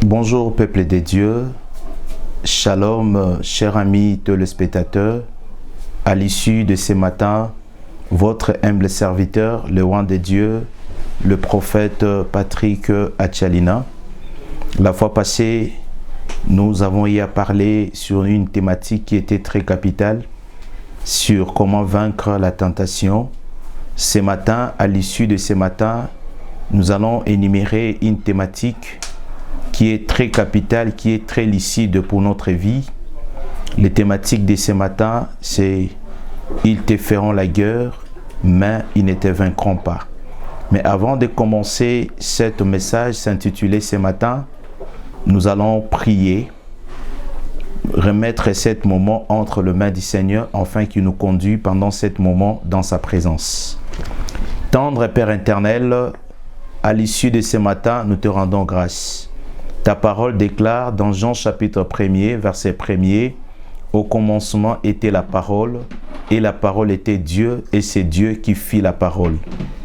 Bonjour peuple de Dieu, shalom chers amis téléspectateurs. À l'issue de ce matin, votre humble serviteur, le roi de Dieu, le prophète Patrick Achalina. La fois passée, nous avons eu à parler sur une thématique qui était très capitale, sur comment vaincre la tentation. Ce matin, à l'issue de ce matin, nous allons énumérer une thématique qui est très capitale, qui est très lucide pour notre vie. Les thématiques de ce matin, c'est « Ils te feront la guerre, mais ils ne te vaincront pas ». Mais avant de commencer ce message s'intitulé ce matin, nous allons prier, remettre ce moment entre les mains du Seigneur afin qu'il nous conduise pendant ce moment dans sa présence. Tendre Père éternel, à l'issue de ce matin, nous te rendons grâce. Ta parole déclare dans Jean chapitre 1er, verset 1er, « Au commencement était la parole, et la parole était Dieu, et c'est Dieu qui fit la parole. »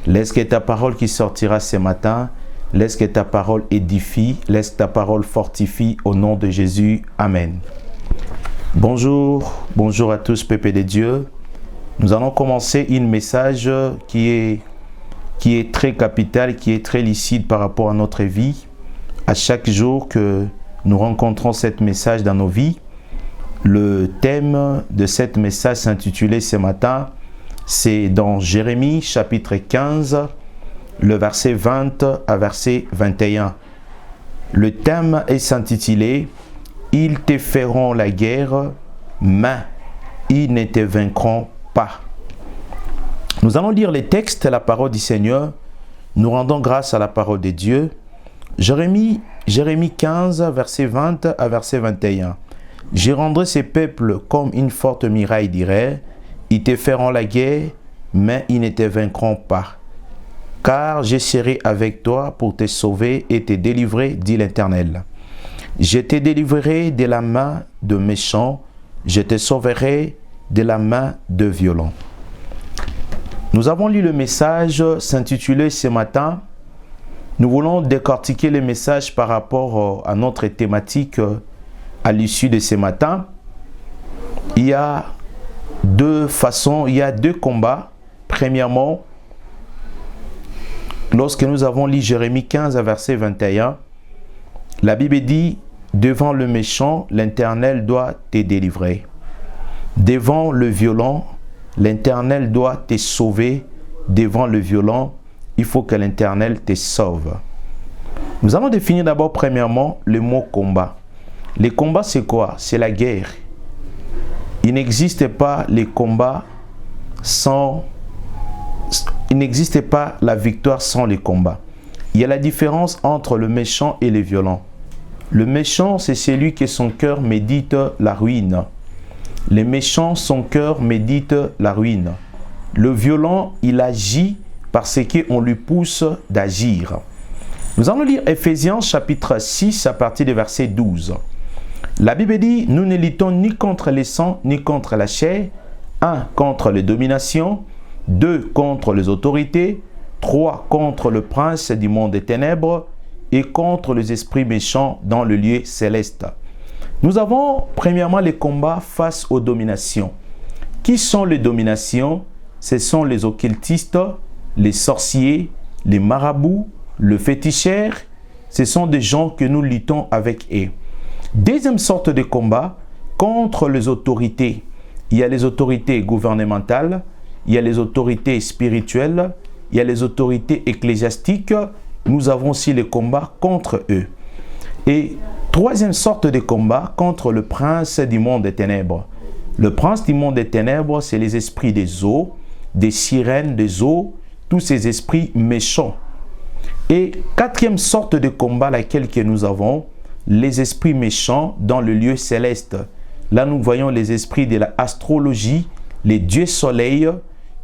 Laisse que ta parole qui sortira ce matin, laisse que ta parole édifie, laisse que ta parole fortifie au nom de Jésus. Amen. Bonjour, bonjour à tous, peuple de Dieu. Nous allons commencer un message qui est très capital, qui est très lucide par rapport à notre vie. À chaque jour que nous rencontrons ce message dans nos vies, le thème de ce message s'intitulé ce matin, c'est dans Jérémie chapitre 15, le verset 20 à verset 21. Le thème est s'intitulé « Ils te feront la guerre, mais ils ne te vaincront pas ». Nous allons lire les textes, la parole du Seigneur. Nous rendons grâce à la parole de Dieu. Jérémie 15, verset 20 à verset 21. « Je rendrai ces peuples comme une forte muraille d'Irée. Ils te feront la guerre, mais ils ne te vaincront pas. Car je serai avec toi pour te sauver et te délivrer, dit l'Éternel. Je te délivrerai de la main de méchants, je te sauverai de la main de violents. » Nous avons lu le message s'intitulé ce matin. Nous voulons décortiquer le message par rapport à notre thématique à l'issue de ce matin. Il y a deux façons, il y a deux combats. Premièrement, lorsque nous avons lu Jérémie 15 à verset 21, la Bible dit « Devant le méchant, l'Éternel doit te délivrer. Devant le violent, l'Éternel doit te sauver. Devant le violent, il faut que l'Éternel te sauve. » Nous allons définir d'abord premièrement le mot combat. Le combat, c'est quoi? C'est la guerre. Il n'existe pas les combats sans... Il n'existe pas la victoire sans les combats. Il y a la différence entre le méchant et le violent. Le méchant, c'est celui qui son cœur médite la ruine. Le méchant, son cœur médite la ruine. Le violent, il agit parce qu'on lui pousse d'agir. Nous allons lire Ephésiens chapitre 6 à partir du verset 12. La Bible dit « Nous ne luttons ni contre les sangs ni contre la chair, 1 contre les dominations, 2 contre les autorités, 3 contre le prince du monde des ténèbres et contre les esprits méchants dans le lieu céleste. » Nous avons premièrement les combats face aux dominations. Qui sont les dominations? Ce sont les occultistes, les sorciers, les marabouts, le féticheur. Ce sont des gens que nous luttons avec eux. Deuxième sorte de combat, contre les autorités. Il y a les autorités gouvernementales, il y a les autorités spirituelles, il y a les autorités ecclésiastiques. Nous avons aussi les combats contre eux. Et troisième sorte de combat, contre le prince du monde des ténèbres. Le prince du monde des ténèbres, c'est les esprits des eaux, des sirènes des eaux, tous ces esprits méchants. Et quatrième sorte de combat, laquelle que nous avons, les esprits méchants dans le lieu céleste. Là, nous voyons les esprits de l'astrologie, les dieux soleil,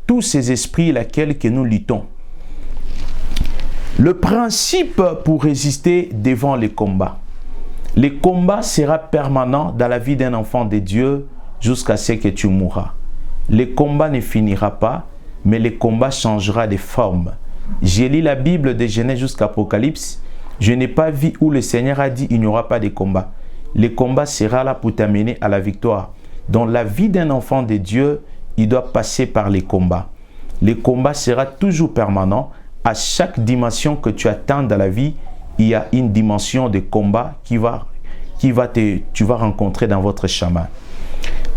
tous ces esprits laquelle que nous luttons. Le principe pour résister devant les combats. Les combats sera permanent dans la vie d'un enfant de Dieu jusqu'à ce que tu mourras. Les combats ne finira pas, mais les combats changera de forme. J'ai lu la Bible de Genèse jusqu'à Apocalypse. Je n'ai pas vu où le Seigneur a dit il n'y aura pas de combat. Le combat sera là pour t'amener à la victoire. Dans la vie d'un enfant de Dieu, il doit passer par les combats. Le combat sera toujours permanent. À chaque dimension que tu atteins dans la vie, il y a une dimension de combat tu vas rencontrer dans votre chemin.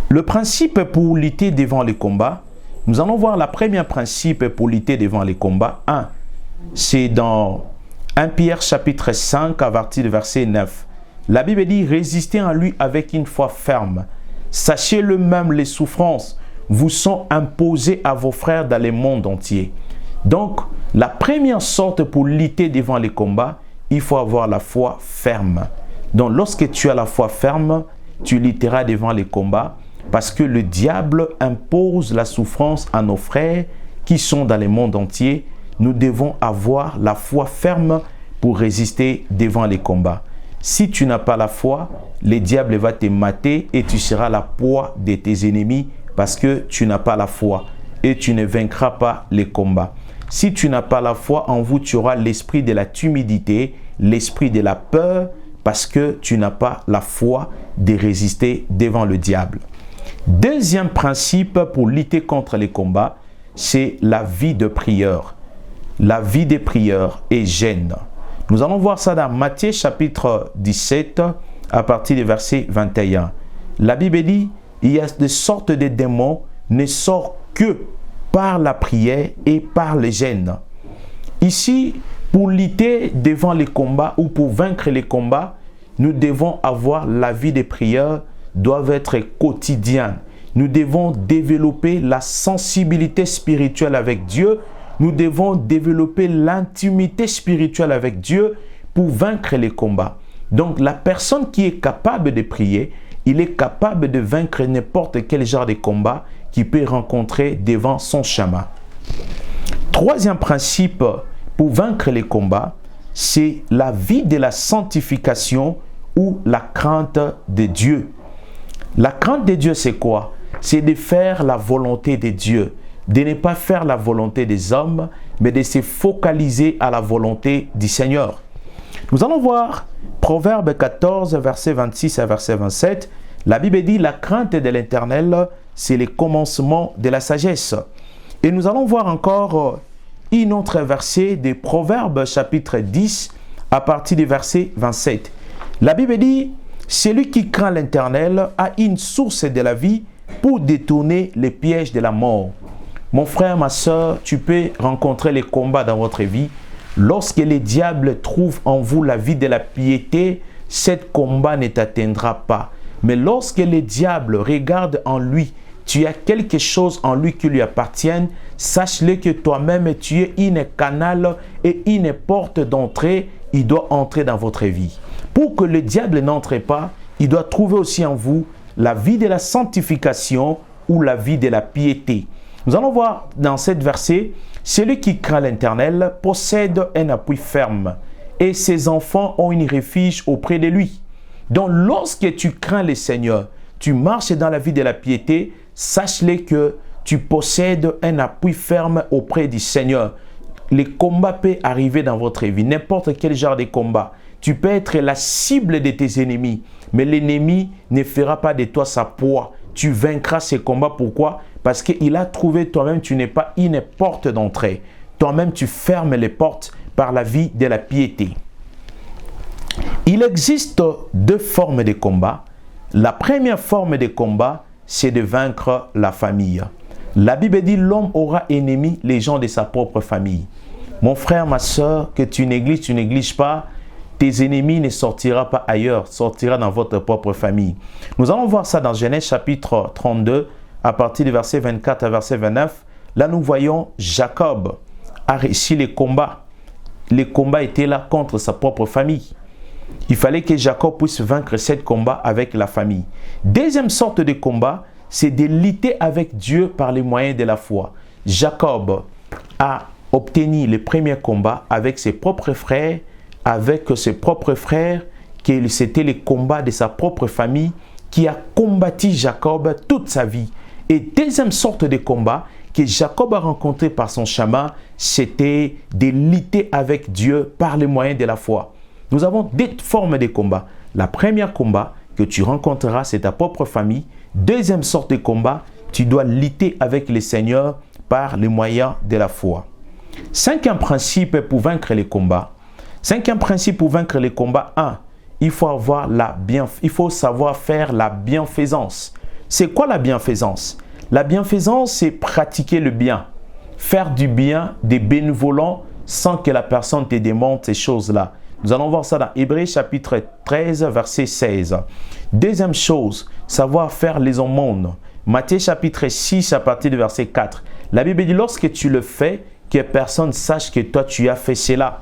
Le principe pour lutter devant les combats, nous allons voir le premier principe pour lutter devant les combats. C'est dans 1 Pierre chapitre 5 à partir du verset 9. La Bible dit « Résistez en lui avec une foi ferme. Sachez-le même, les souffrances vous sont imposées à vos frères dans le monde entier. » Donc, la première sorte pour lutter devant les combats, il faut avoir la foi ferme. Donc, lorsque tu as la foi ferme, tu lutteras devant les combats parce que le diable impose la souffrance à nos frères qui sont dans le monde entier. Nous devons avoir la foi ferme pour résister devant les combats. Si tu n'as pas la foi, le diable va te mater et tu seras la proie de tes ennemis parce que tu n'as pas la foi et tu ne vaincras pas les combats. Si tu n'as pas la foi, en vous, tu auras l'esprit de la timidité, l'esprit de la peur parce que tu n'as pas la foi de résister devant le diable. Deuxième principe pour lutter contre les combats, c'est la vie de prière. La vie de prière et jeûne. Nous allons voir ça dans Matthieu chapitre 17 à partir du verset 21. La Bible dit, il y a des sortes de démons ne sortent que par la prière et par le jeûne. Ici, pour lutter devant les combats ou pour vaincre les combats, nous devons avoir la vie de prière doit être quotidienne. Nous devons développer la sensibilité spirituelle avec Dieu. Nous devons développer l'intimité spirituelle avec Dieu pour vaincre les combats. Donc, la personne qui est capable de prier, il est capable de vaincre n'importe quel genre de combat qu'il peut rencontrer devant son chemin. Troisième principe pour vaincre les combats, c'est la vie de la sanctification ou la crainte de Dieu. La crainte de Dieu, c'est quoi? C'est de faire la volonté de Dieu. De ne pas faire la volonté des hommes, mais de se focaliser à la volonté du Seigneur. Nous allons voir Proverbe 14, verset 26 à verset 27. La Bible dit, la crainte de l'Éternel, c'est le commencement de la sagesse. Et nous allons voir encore un autre verset de Proverbe chapitre 10 à partir du verset 27. La Bible dit, celui qui craint l'Éternel a une source de la vie pour détourner les pièges de la mort. Mon frère, ma soeur, tu peux rencontrer les combats dans votre vie. Lorsque le diable trouve en vous la vie de la piété, ce combat ne t'atteindra pas. Mais lorsque le diable regarde en lui, tu as quelque chose en lui qui lui appartient, sache-le que toi-même tu es une canal et une porte d'entrée, il doit entrer dans votre vie. Pour que le diable n'entre pas, il doit trouver aussi en vous la vie de la sanctification ou la vie de la piété. Nous allons voir dans cette verset, celui qui craint l'Éternel possède un appui ferme et ses enfants ont un refuge auprès de lui. Donc lorsque tu crains le Seigneur, tu marches dans la vie de la piété, sache-le que tu possèdes un appui ferme auprès du Seigneur. Les combats peuvent arriver dans votre vie, n'importe quel genre de combat. Tu peux être la cible de tes ennemis, mais l'ennemi ne fera pas de toi sa proie. Tu vaincras ces combats. Pourquoi? Parce qu'il a trouvé toi-même, tu n'es pas une porte d'entrée. Toi-même, tu fermes les portes par la vie de la piété. Il existe deux formes de combat. La première forme de combat, c'est de vaincre la famille. La Bible dit, l'homme aura ennemi les gens de sa propre famille. Mon frère, ma soeur, que tu négliges pas, tes ennemis ne sortiront pas ailleurs, sortira dans votre propre famille. Nous allons voir ça dans Genèse chapitre 32, à partir du verset 24 à verset 29. Là, nous voyons Jacob a réussi les combats. Les combats étaient là contre sa propre famille. Il fallait que Jacob puisse vaincre ce combat avec la famille. Deuxième sorte de combat, c'est de lutter avec Dieu par les moyens de la foi. Jacob a obtenu le premier combat avec ses propres frères, que c'était le combat de sa propre famille qui a combattu Jacob toute sa vie. Et deuxième sorte de combat que Jacob a rencontré par son chemin, c'était de lutter avec Dieu par les moyens de la foi. Nous avons deux formes de combat. La première combat que tu rencontreras, c'est ta propre famille. Deuxième sorte de combat, tu dois lutter avec le Seigneur par les moyens de la foi. Cinquième principe pour vaincre les combats. Cinquième principe pour vaincre les combats. 1. Il faut savoir faire la bienfaisance. C'est quoi la bienfaisance? La bienfaisance, c'est pratiquer le bien. Faire du bien, des bénévolents, sans que la personne te demande ces choses-là. Nous allons voir ça dans Hébreux chapitre 13, verset 16. Deuxième chose, savoir faire les aumônes. Matthieu chapitre 6, à partir du verset 4. La Bible dit, lorsque tu le fais, que personne sache que toi tu as fait cela.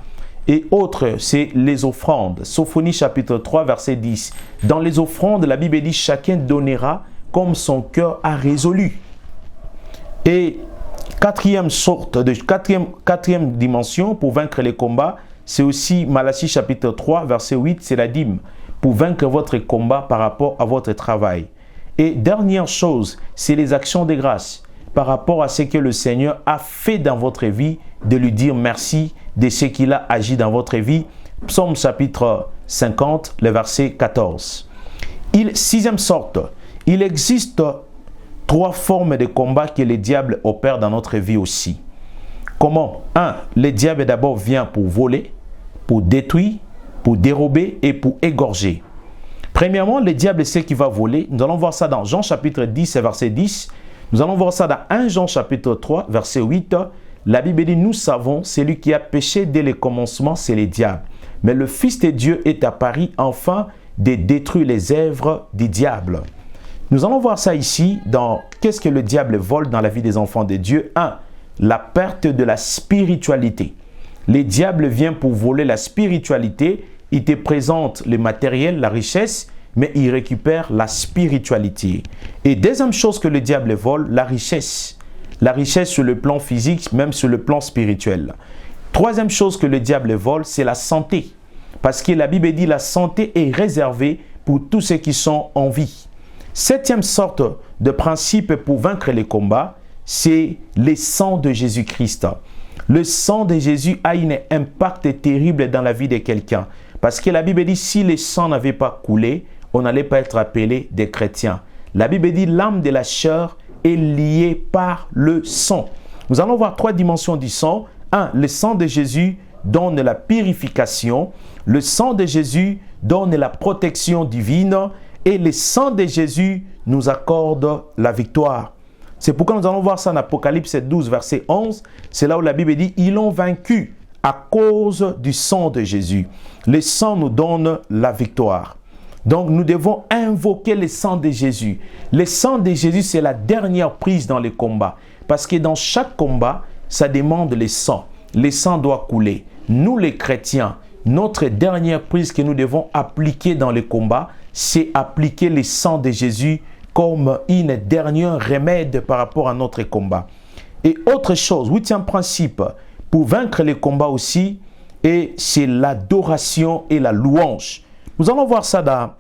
Et autre, c'est les offrandes. Sophonie chapitre 3, verset 10. Dans les offrandes, la Bible dit, chacun donnera comme son cœur a résolu. Et quatrième dimension pour vaincre les combats, c'est aussi Malachie chapitre 3, verset 8, c'est la dîme, pour vaincre votre combat par rapport à votre travail. Et dernière chose, c'est les actions de grâce, par rapport à ce que le Seigneur a fait dans votre vie, de lui dire merci de ce qu'il a agi dans votre vie. Psaume chapitre 50, le verset 14. Sixième sorte, il existe 3 formes de combat que le diable opère dans notre vie aussi. Comment? 1. Le diable d'abord vient pour voler, pour détruire, pour dérober et pour égorger. Premièrement, le diable sait qu'il va voler. Nous allons voir ça dans Jean chapitre 10, verset 10. Nous allons voir ça dans 1 Jean chapitre 3, verset 8. La Bible dit, nous savons, celui qui a péché dès le commencement, c'est le diable. Mais le Fils de Dieu est apparu enfin de détruire les œuvres du diable. Nous allons voir ça ici dans qu'est-ce que le diable vole dans la vie des enfants de Dieu. 1. La perte de la spiritualité. Le diable vient pour voler la spiritualité. Il te présente le matériel, la richesse, mais il récupère la spiritualité. Et deuxième chose que le diable vole, la richesse. La richesse sur le plan physique, même sur le plan spirituel. Troisième chose que le diable vole, c'est la santé. Parce que la Bible dit la santé est réservée pour tous ceux qui sont en vie. Septième sorte de principe pour vaincre les combats, c'est le sang de Jésus-Christ. Le sang de Jésus a un impact terrible dans la vie de quelqu'un. Parce que la Bible dit, si le sang n'avait pas coulé, on n'allait pas être appelé des chrétiens. La Bible dit, l'âme de la chair est liée par le sang. Nous allons voir 3 dimensions du sang. 1. Le sang de Jésus donne la purification. Le sang de Jésus donne la protection divine. Et le sang de Jésus nous accorde la victoire. C'est pourquoi nous allons voir ça en Apocalypse 12, verset 11. C'est là où la Bible dit, ils l'ont vaincu à cause du sang de Jésus. Le sang nous donne la victoire. Donc nous devons invoquer le sang de Jésus. Le sang de Jésus, c'est la dernière prise dans les combats. Parce que dans chaque combat, ça demande le sang. Le sang doit couler. Nous les chrétiens, notre dernière prise que nous devons appliquer dans les combats, c'est appliquer le sang de Jésus comme une dernière remède par rapport à notre combat. Et autre chose, 8e principe, pour vaincre les combats aussi, et c'est l'adoration et la louange. Nous allons voir ça dans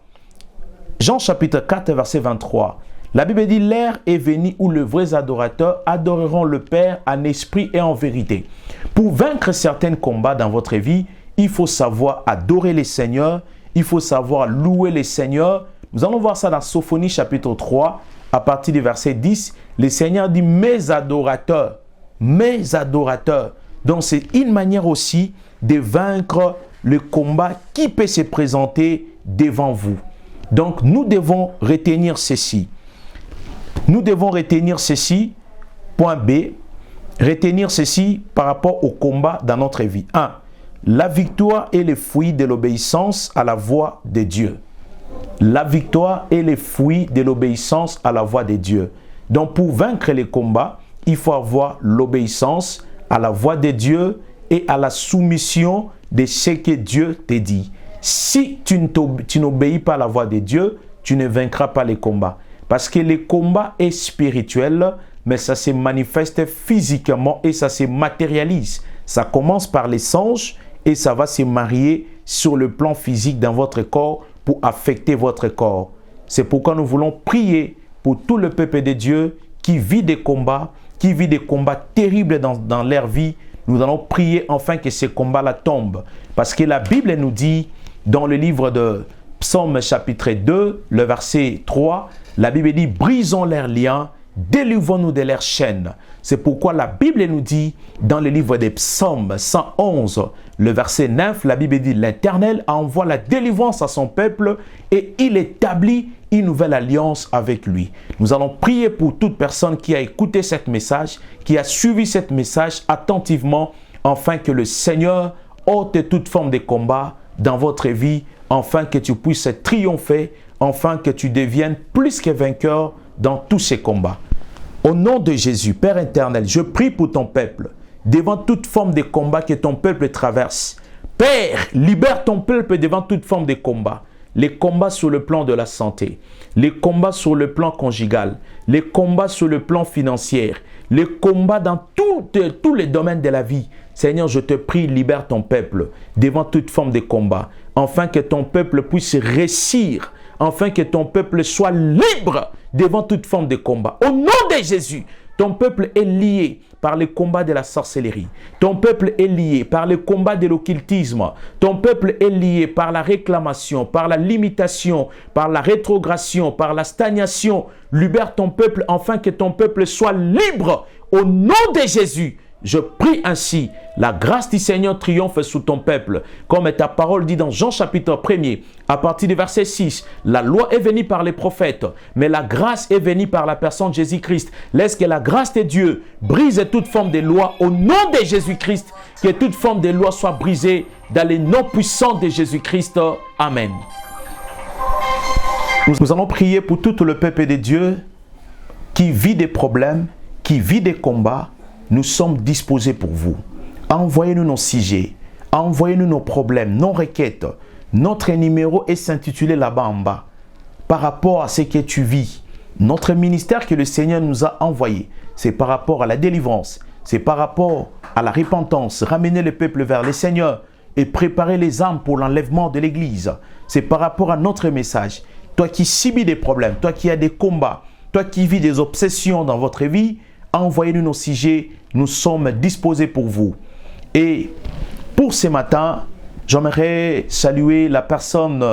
Jean chapitre 4, verset 23. La Bible dit, l'heure est venue où les vrais adorateurs adoreront le Père en esprit et en vérité. Pour vaincre certains combats dans votre vie, il faut savoir adorer les Seigneurs, il faut savoir louer les Seigneurs. Nous allons voir ça dans Sophonie chapitre 3, à partir du verset 10. Le Seigneur dit, mes adorateurs, mes adorateurs. Donc c'est une manière aussi de vaincre le combat qui peut se présenter devant vous. Donc nous devons retenir ceci. Nous devons retenir ceci, point B, retenir ceci par rapport au combat dans notre vie. 1. La victoire est le fruit de l'obéissance à la voix de Dieu. La victoire est le fruit de l'obéissance à la voix de Dieu. Donc pour vaincre les combats, il faut avoir l'obéissance à la voix de Dieu et à la soumission de ce que Dieu te dit. Si tu n'obéis pas à la voix de Dieu, tu ne vaincras pas les combats. Parce que le combat est spirituel, mais ça se manifeste physiquement et ça se matérialise. Ça commence par les songes et ça va se marier sur le plan physique dans votre corps pour affecter votre corps. C'est pourquoi nous voulons prier pour tout le peuple de Dieu qui vit des combats terribles dans leur vie. nous allons prier afin que ces combats-là tombent. Parce que la Bible nous dit, dans le livre de Psaume chapitre 2, le verset 3, la Bible dit, brisons leurs liens, délivrons-nous de leurs chaînes. C'est pourquoi la Bible nous dit, dans le livre des Psaumes 111, le verset 9, la Bible dit, l'Éternel envoie la délivrance à son peuple et il établit une nouvelle alliance avec lui. Nous allons prier pour toute personne qui a écouté ce message, qui a suivi ce message attentivement, afin que le Seigneur ôte toute forme de combat dans votre vie, afin que tu puisses triompher, afin que tu deviennes plus que vainqueur dans tous ces combats. Au nom de Jésus, Père éternel, je prie pour ton peuple, devant toute forme de combat que ton peuple traverse. Père, libère ton peuple devant toute forme de combat. Les combats sur le plan de la santé, les combats sur le plan conjugal, les combats sur le plan financier, les combats dans tous les domaines de la vie. Seigneur, je te prie, libère ton peuple devant toute forme de combat, afin que ton peuple puisse réussir, afin que ton peuple soit libre devant toute forme de combat. Au nom de Jésus, ton peuple est lié par le combat de la sorcellerie. Ton peuple est lié par le combat de l'occultisme. Ton peuple est lié par la réclamation, par la limitation, par la rétrogradation, par la stagnation. Libère ton peuple afin que ton peuple soit libre. Au nom de Jésus, je prie ainsi, la grâce du Seigneur triomphe sous ton peuple. Comme ta parole dit dans Jean chapitre 1er, à partir du verset 6, la loi est venue par les prophètes, mais la grâce est venue par la personne de Jésus-Christ. Laisse que la grâce de Dieu brise toute forme de loi au nom de Jésus-Christ, que toute forme de loi soit brisée dans les noms puissants de Jésus-Christ. Amen. Nous allons prier pour tout le peuple de Dieu qui vit des problèmes, qui vit des combats. Nous sommes disposés pour vous. Envoyez-nous nos sujets, envoyez-nous nos problèmes, nos requêtes. Notre numéro est s'intituler là-bas en bas. Par rapport à ce que tu vis, notre ministère que le Seigneur nous a envoyé, c'est par rapport à la délivrance, c'est par rapport à la repentance, ramener le peuple vers le Seigneur et préparer les âmes pour l'enlèvement de l'Église. C'est par rapport à notre message. Toi qui subis des problèmes, toi qui as des combats, toi qui vis des obsessions dans votre vie, envoyez-nous nos sujets, nous sommes disposés pour vous. Et pour ce matin, j'aimerais saluer la personne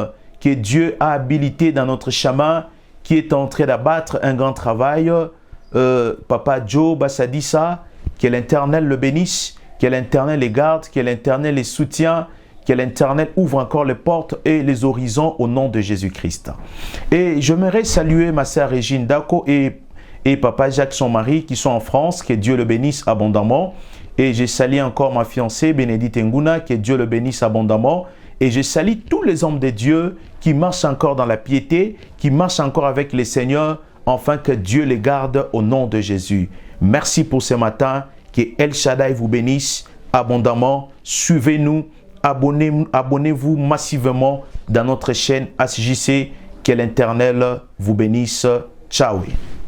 que Dieu a habilitée dans notre chemin, qui est en train d'abattre un grand travail, Papa Joe Bassadissa, que l'Éternel le bénisse, que l'Éternel les garde, que l'Éternel les soutient, que l'Éternel ouvre encore les portes et les horizons au nom de Jésus-Christ. Et j'aimerais saluer ma sœur Régine Dako et Papa Jacques, son mari, qui sont en France, que Dieu le bénisse abondamment. Et je salue encore ma fiancée, Bénédicte Nguna, que Dieu le bénisse abondamment. Et je salue tous les hommes de Dieu qui marchent encore dans la piété, qui marchent encore avec le Seigneur, afin que Dieu les garde au nom de Jésus. Merci pour ce matin, que El Shaddai vous bénisse abondamment. Suivez-nous, abonnez-vous massivement dans notre chaîne ACJC. Que l'Éternel vous bénisse. Ciao.